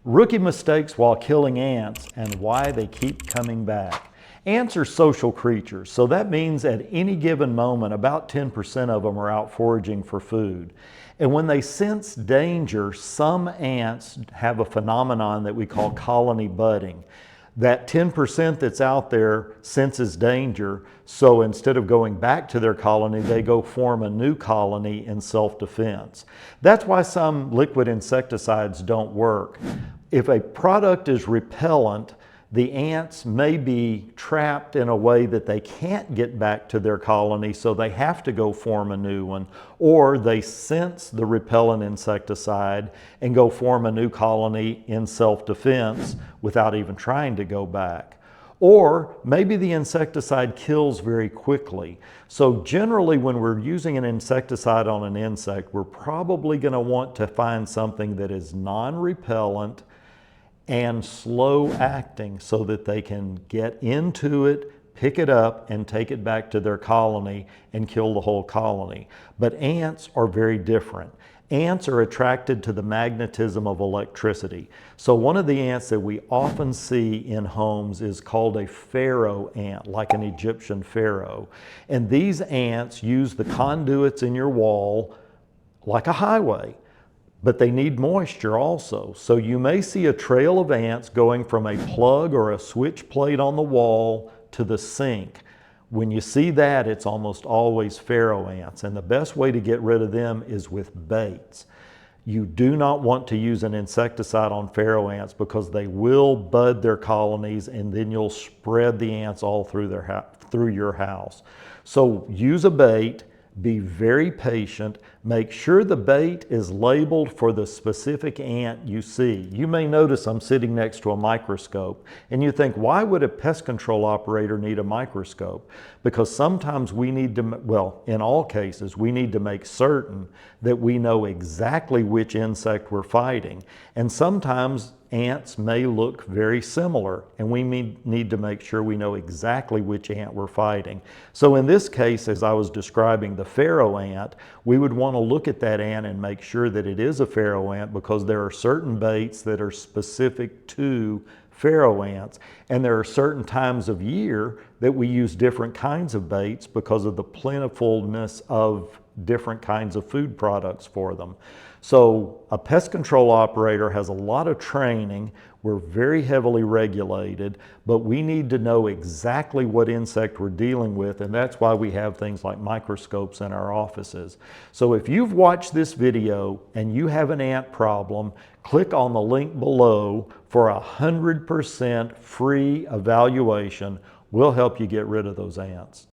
Rookie mistakes while killing ants and why they keep coming back. Ants are social creatures, so that means at any given moment, about 10% of them are out foraging for food. And when they sense danger, some ants have a phenomenon that we call colony budding. That 10% that's out there senses danger, so instead of going back to their colony, they go form a new colony in self-defense. That's why some liquid insecticides don't work. If a product is repellent, the ants may be trapped in a way that they can't get back to their colony, so they have to go form a new one, or they sense the repellent insecticide and go form a new colony in self-defense without even trying to go back. Or maybe the insecticide kills very quickly. So generally when we're using an insecticide on an insect, we're probably going to want to find something that is non-repellent and slow acting so that they can get into it, pick it up, and take it back to their colony and kill the whole colony. But ants are very different. Ants are attracted to the magnetism of electricity. So one of the ants that we often see in homes is called a pharaoh ant, like an Egyptian pharaoh. And these ants use the conduits in your wall like a highway. But they need moisture also. So you may see a trail of ants going from a plug or a switch plate on the wall to the sink. When you see that, it's almost always pharaoh ants. And the best way to get rid of them is with baits. You do not want to use an insecticide on pharaoh ants because they will bud their colonies and then you'll spread the ants all through your house. So use a bait. Be very patient. Make sure the bait is labeled for the specific ant you see. You may notice I'm sitting next to a microscope and you think, why would a pest control operator need a microscope? Because sometimes we need to, well, in all cases, we need to make certain that we know exactly which insect we're fighting. And sometimes ants may look very similar and we need to make sure we know exactly which ant we're fighting. So in this case, as I was describing the pharaoh ant, we would want to look at that ant and make sure that it is a pharaoh ant because there are certain baits that are specific to pharaoh ants, and there are certain times of year that we use different kinds of baits because of the plentifulness of different kinds of food products for them. So a pest control operator has a lot of training. We're very heavily regulated, but we need to know exactly what insect we're dealing with, and that's why we have things like microscopes in our offices. So if you've watched this video and you have an ant problem, click on the link below for 100% free evaluation. We'll help you get rid of those ants.